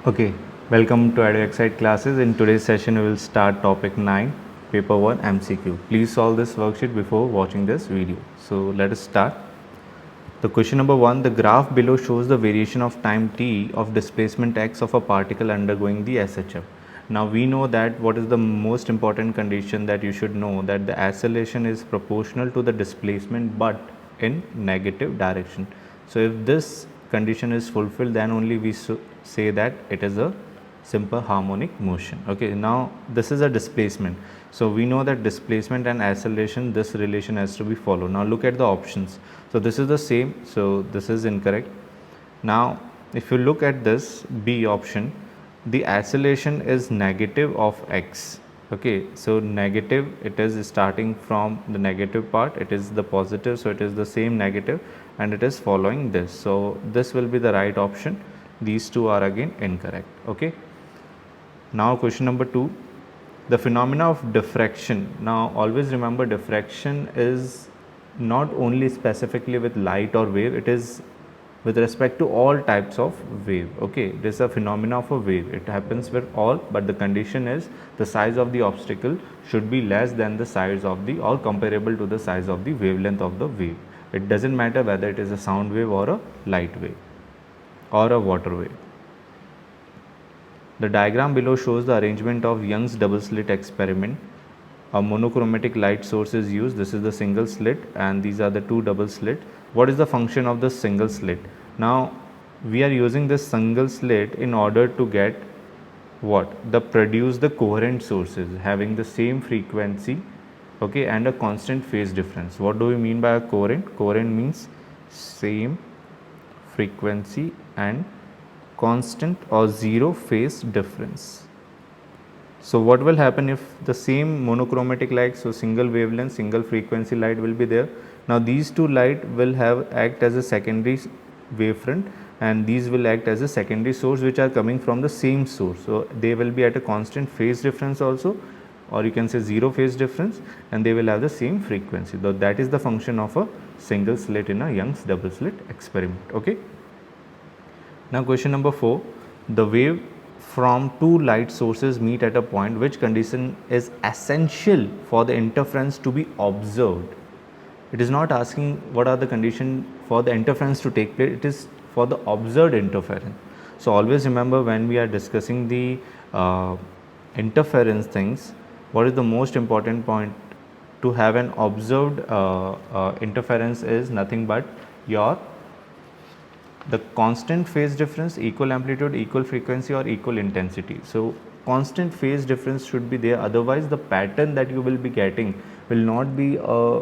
Okay, welcome to Eduxcite classes. In today's session, we will start topic 9, paper 1 MCQ. Please solve this worksheet before watching this video. So let us start. The question number 1, the graph below shows the variation of time t of displacement x of a particle undergoing the SHF. Now we know that what is the most important condition that you should know, that the acceleration is proportional to the displacement but in negative direction. So if this condition is fulfilled, then only we say that it is a simple harmonic motion. Okay, now this is a displacement. So we know that displacement and acceleration, this relation has to be followed. Now look at the options. So this is the same, so this is incorrect. Now if you look at this B option, the acceleration is negative of x. Okay, so negative, it is starting from the negative part, it is the positive, so it is the same negative and it is following this. So this will be the right option. These two are again incorrect. Okay. Now question number 2, the phenomena of diffraction. Now always remember, diffraction is not only specifically with light or wave, it is with respect to all types of wave. Okay, it is a phenomena of a wave, it happens with all, but the condition is the size of the obstacle should be less than the size of the, or comparable to the size of the wavelength of the wave. It doesn't matter whether it is a sound wave or a light wave or a water wave. The diagram below shows the arrangement of Young's double slit experiment. A monochromatic light source is used. This is the single slit and these are the two double slit. What is the function of the single slit? Now we are using this single slit in order to get what? Produce the coherent sources having the same frequency, okay, and a constant phase difference. What do we mean by a coherent? Coherent means same frequency and constant or zero phase difference. So what will happen if the same monochromatic light, so single wavelength, single frequency light will be there. Now these two light will act as a secondary wavefront and these will act as a secondary source which are coming from the same source. So they will be at a constant phase difference also, or you can say zero phase difference, and they will have the same frequency. So that is the function of a single slit in a Young's double slit experiment. Okay. Now question number 4, the wave from two light sources meet at a point, which condition is essential for the interference to be observed? It is not asking what are the conditions for the interference to take place, it is for the observed interference. So always remember, when we are discussing the interference things, what is the most important point to have an observed interference is nothing but the constant phase difference, equal amplitude, equal frequency or equal intensity. So constant phase difference should be there, otherwise the pattern that you will be getting will not be a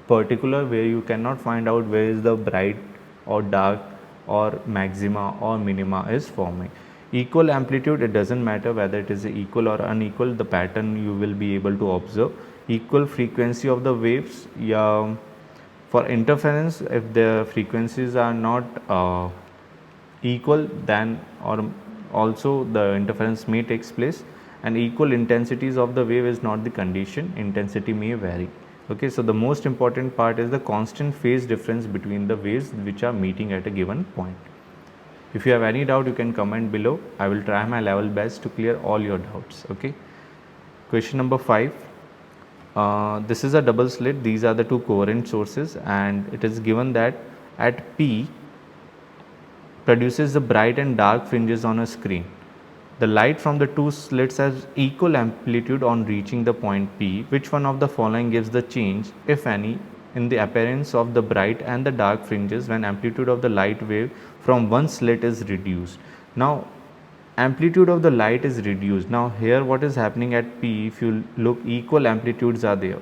particular, where you cannot find out where is the bright or dark or maxima or minima is forming. Equal amplitude, it doesn't matter whether it is equal or unequal, the pattern you will be able to observe. Equal frequency of the waves, yeah. For interference, if the frequencies are not equal, then or also the interference may takes place, and equal intensities of the wave is not the condition, intensity may vary. Okay, so the most important part is the constant phase difference between the waves which are meeting at a given point. If you have any doubt, you can comment below. I will try my level best to clear all your doubts. Okay. Question number 5. This is a double slit, these are the two coherent sources, and it is given that at P produces the bright and dark fringes on a screen. The light from the two slits has equal amplitude on reaching the point P. Which one of the following gives the change, if any, in the appearance of the bright and the dark fringes when amplitude of the light wave from one slit is reduced? Now amplitude of the light is reduced. Now here what is happening at P, if you look, equal amplitudes are there.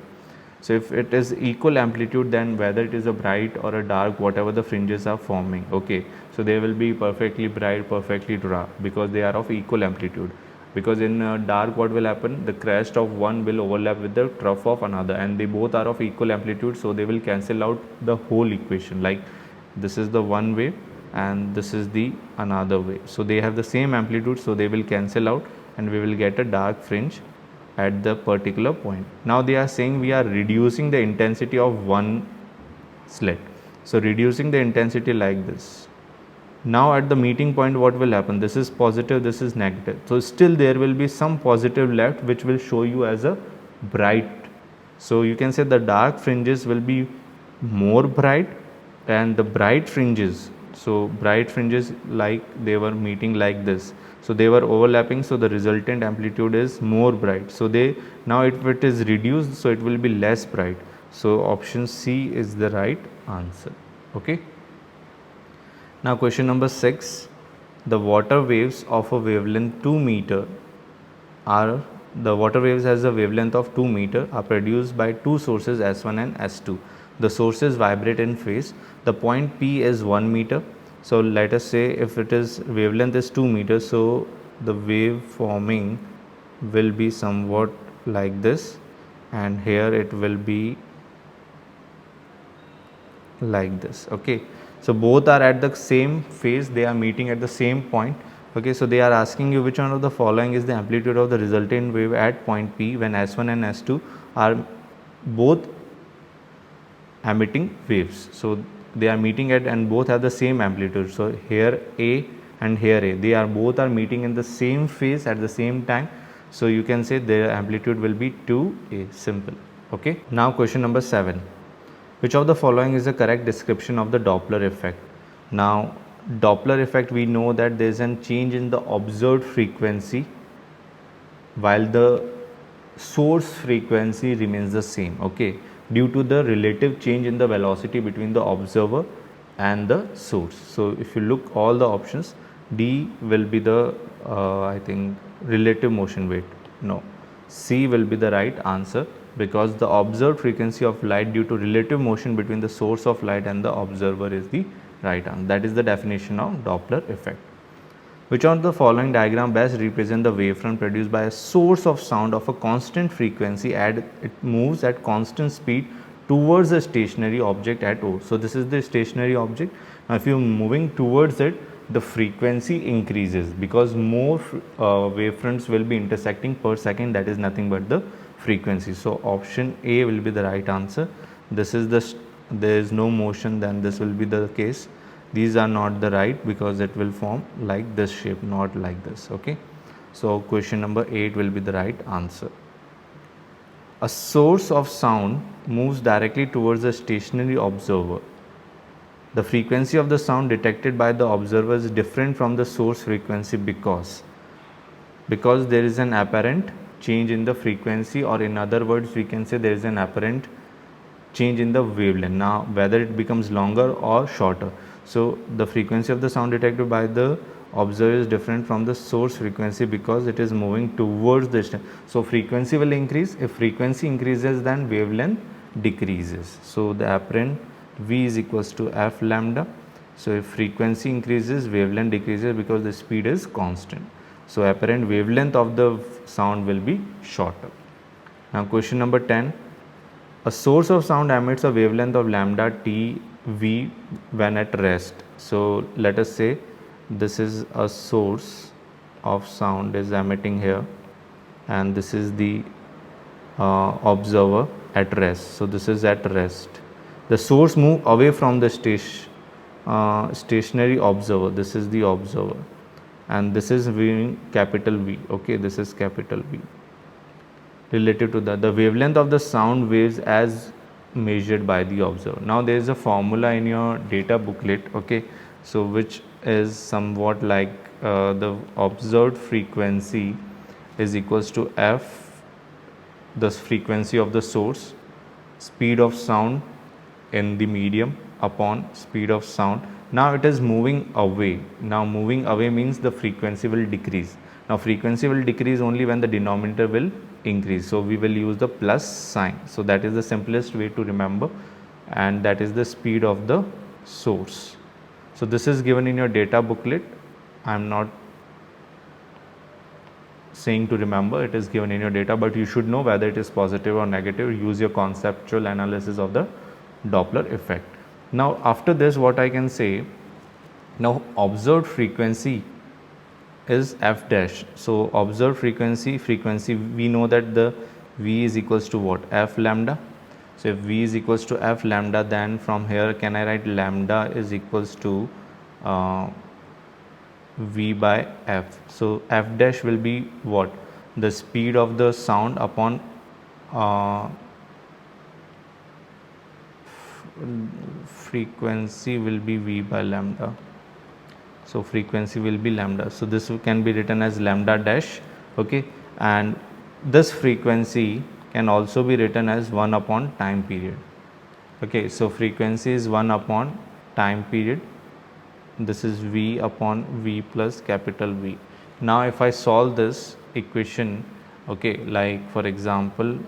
So if it is equal amplitude, then whether it is a bright or a dark, whatever the fringes are forming, okay, so they will be perfectly bright, perfectly dark, because they are of equal amplitude. Because in dark, what will happen, the crest of one will overlap with the trough of another, and they both are of equal amplitude, so they will cancel out the whole equation. Like this is the one wave and this is the another way, so they have the same amplitude, so they will cancel out and we will get a dark fringe at the particular point. Now they are saying we are reducing the intensity of one slit, so reducing the intensity like this, Now at the meeting point, what will happen? This is positive, this is negative. So still there will be some positive left, which will show you as a bright. So you can say the dark fringes will be more bright, and the bright fringes, so bright fringes, like they were meeting like this, so they were overlapping, so the resultant amplitude is more bright. So they, now if it is reduced, so it will be less bright. So option C is the right answer. Okay. Now question number 6, the water waves of a wavelength 2 meter are, the water waves has a wavelength of 2 meter are produced by two sources S1 and S2. The sources vibrate in phase. The point P is 1 meter. So let us say if it is wavelength is 2 meters, so the wave forming will be somewhat like this, and here it will be like this. Okay, so both are at the same phase, they are meeting at the same point. Okay, so they are asking you which one of the following is the amplitude of the resultant wave at point P when S1 and S2 are both emitting waves. So they are meeting at and both have the same amplitude. So here A and here A, they are both are meeting in the same phase at the same time. So you can say their amplitude will be 2A, simple. Okay, now question number 7. Which of the following is the correct description of the Doppler effect? Now Doppler effect, we know that there is a change in the observed frequency while the source frequency remains the same. Okay, due to the relative change in the velocity between the observer and the source. So if you look all the options, D will be the I think relative motion weight. No, C will be the right answer, because the observed frequency of light due to relative motion between the source of light and the observer is the right answer. That is the definition of Doppler effect. Which of the following diagram best represent the wavefront produced by a source of sound of a constant frequency and it moves at constant speed towards a stationary object at O. So this is the stationary object. Now if you are moving towards it, the frequency increases because more wavefronts will be intersecting per second, that is nothing but the frequency. So option A will be the right answer. This is the, there is no motion, then this will be the case. These are not the right, because it will form like this shape, not like this. Okay, so question number 8 will be the right answer. A source of sound moves directly towards a stationary observer. The frequency of the sound detected by the observer is different from the source frequency because there is an apparent change in the frequency, or in other words we can say there is an apparent change in the wavelength. Now whether it becomes longer or shorter. So the frequency of the sound detected by the observer is different from the source frequency because it is moving towards the distance. So frequency will increase. If frequency increases, then wavelength decreases. So the apparent V is equals to F lambda. So if frequency increases, wavelength decreases because the speed is constant. So apparent wavelength of the sound will be shorter. Now question number 10. A source of sound emits a wavelength of lambda t v when at rest. So let us say this is a source of sound is emitting here, and this is the observer at rest. So this is at rest. The source move away from the stationary observer. This is the observer, and this is capital V. Okay, this is capital V. Relative to that, the wavelength of the sound waves as measured by the observer. Now there is a formula in your data booklet. Okay, so which is somewhat like the observed frequency is equals to F, the frequency of the source, speed of sound in the medium upon speed of sound. Now it is moving away. Now moving away means the frequency will decrease. Now frequency will decrease only when the denominator will increase. So we will use the plus sign. So that is the simplest way to remember, and that is the speed of the source. So this is given in your data booklet. I am not saying to remember, it is given in your data, but you should know whether it is positive or negative. Use your conceptual analysis of the Doppler effect. Now after this, what I can say, now observed frequency is F dash. So observed frequency we know that the V is equals to what? F lambda. So if V is equals to F lambda, then from here can I write lambda is equals to V by F. So F dash will be what? The speed of the sound upon frequency will be V by lambda. So frequency will be lambda. So this can be written as lambda dash. Okay, and this frequency can also be written as 1 upon time period. Okay, so frequency is 1 upon time period. This is V upon V plus capital V. Now if I solve this equation, okay, like for example,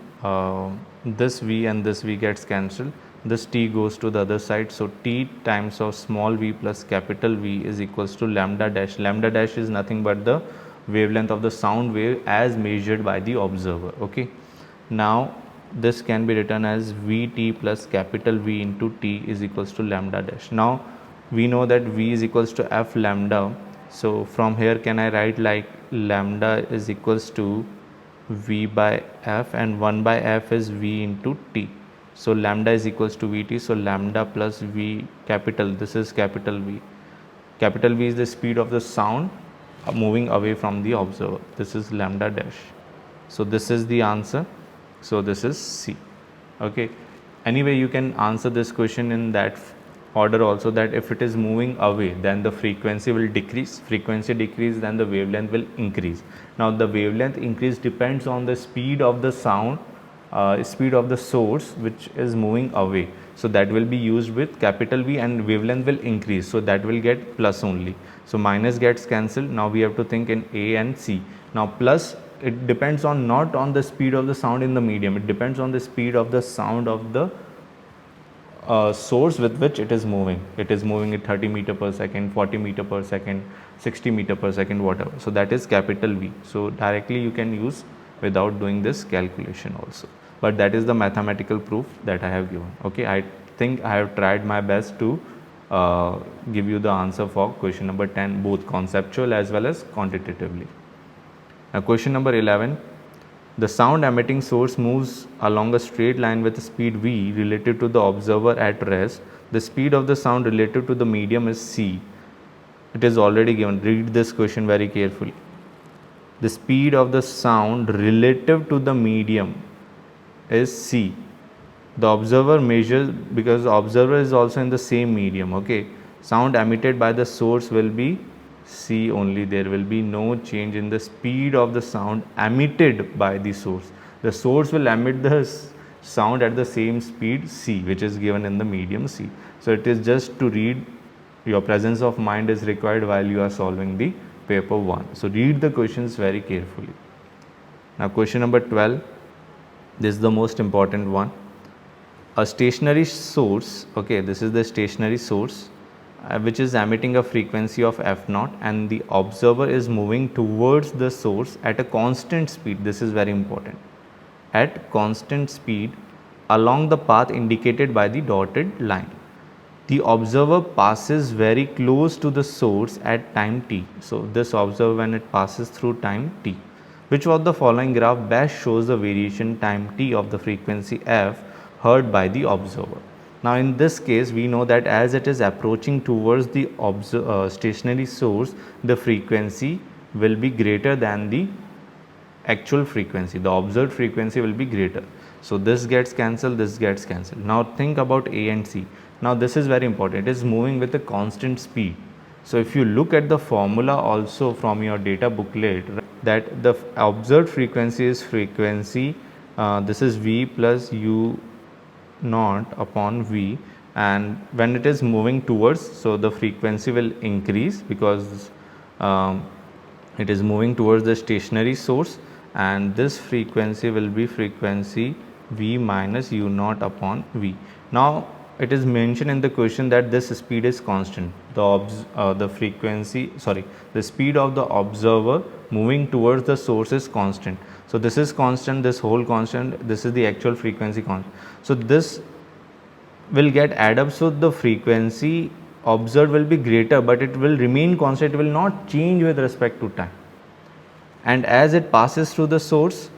this V and this V gets cancelled, this T goes to the other side, so T times of small v plus capital V is equals to lambda dash. Lambda dash is nothing but the wavelength of the sound wave as measured by the observer. Okay, now this can be written as Vt plus capital V into T is equals to lambda dash. Now we know that V is equals to F lambda, so from here can I write like lambda is equals to V by F, and 1 by F is V into T. So lambda is equals to Vt, so lambda plus V capital, this is capital V. Capital V is the speed of the sound moving away from the observer. This is lambda dash. So this is the answer. So this is C. Okay. Anyway, you can answer this question in that order also, that if it is moving away, then the frequency will decrease. Frequency decrease, then the wavelength will increase. Now the wavelength increase depends on the speed of the sound, speed of the source which is moving away. So that will be used with capital V, and wavelength will increase, so that will get plus only. So minus gets cancelled. Now we have to think in A and C. Now plus, it depends on not on the speed of the sound in the medium, it depends on the speed of the sound of the source with which it is moving. It is moving at 30 meter per second, 40 meter per second, 60 meter per second, whatever. So that is capital V. So directly you can use without doing this calculation also. But that is the mathematical proof that I have given. Okay, I think I have tried my best to give you the answer for question number 10, both conceptual as well as quantitatively. Now question number 11. The sound emitting source moves along a straight line with speed v relative to the observer at rest. The speed of the sound relative to the medium is c. It is already given. Read this question very carefully. The speed of the sound relative to the medium is c. The observer measures, because the observer is also in the same medium. Okay, sound emitted by the source will be c only. There will be no change in the speed of the sound emitted by the source. The source will emit the sound at the same speed c, which is given in the medium c. So it is just to read. Your presence of mind is required while you are solving the paper 1. So read the questions very carefully. Now question number 12. This is the most important one. A stationary source, okay, this is the stationary source which is emitting a frequency of f0, and the observer is moving towards the source at a constant speed. This is very important. At constant speed along the path indicated by the dotted line. The observer passes very close to the source at time t. So this observer, when it passes through time t. Which of the following graph best shows the variation time t of the frequency f heard by the observer? Now in this case, we know that as it is approaching towards the stationary source, the frequency will be greater than the actual frequency. The observed frequency will be greater. So this gets cancelled, this gets cancelled. Now think about A and C. Now this is very important. It is moving with a constant speed. So if you look at the formula also from your data booklet, that the observed frequency is frequency, this is V plus U naught upon V, and when it is moving towards, so the frequency will increase because it is moving towards the stationary source, and this frequency will be frequency V minus U naught upon V. Now it is mentioned in the question that this speed is constant. The speed of the observer moving towards the source is constant. So this is constant, this whole constant, this is the actual frequency constant. So this will get add up. So the frequency observed will be greater, but it will remain constant. It will not change with respect to time. And as it passes through the source,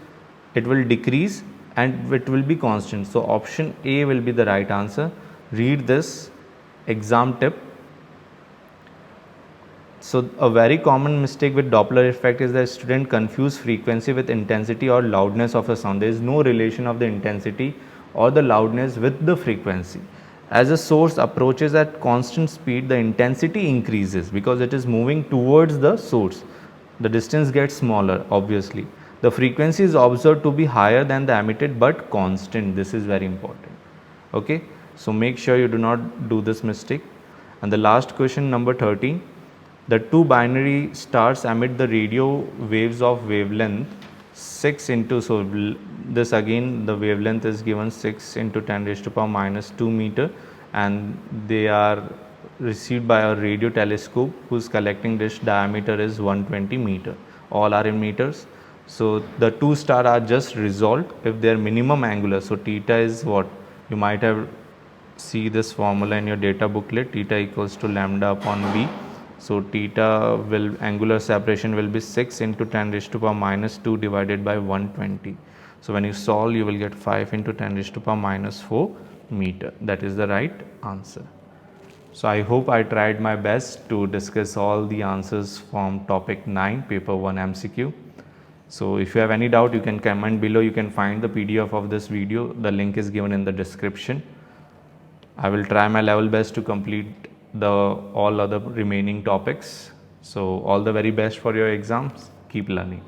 it will decrease and it will be constant. So option A will be the right answer. Read this exam tip. So a very common mistake with Doppler effect is that student confuse frequency with intensity or loudness of a sound. There is no relation of the intensity or the loudness with the frequency. As a source approaches at constant speed, the intensity increases because it is moving towards the source. The distance gets smaller, obviously. The frequency is observed to be higher than the emitted but constant. This is very important. Okay, so make sure you do not do this mistake. And the last question, number 13. The two binary stars emit the radio waves of wavelength 6 into, so this again the wavelength is given 6 into 10 raised to power minus 2 meter, and they are received by a radio telescope whose collecting dish diameter is 120 meter. All are in meters. So the two stars are just resolved if their minimum angular, so theta is what you might have see this formula in your data booklet, theta equals to lambda upon b. So theta will, angular separation will be 6 into 10 raised to power minus 2 divided by 120. So when you solve, you will get 5 into 10 raised to power minus 4 meter. That is the right answer. So I hope I tried my best to discuss all the answers from topic 9, paper 1 MCQ. So if you have any doubt, you can comment below. You can find the PDF of this video. The link is given in the description. I will try my level best to complete the all other remaining topics. So all the very best for your exams. Keep learning.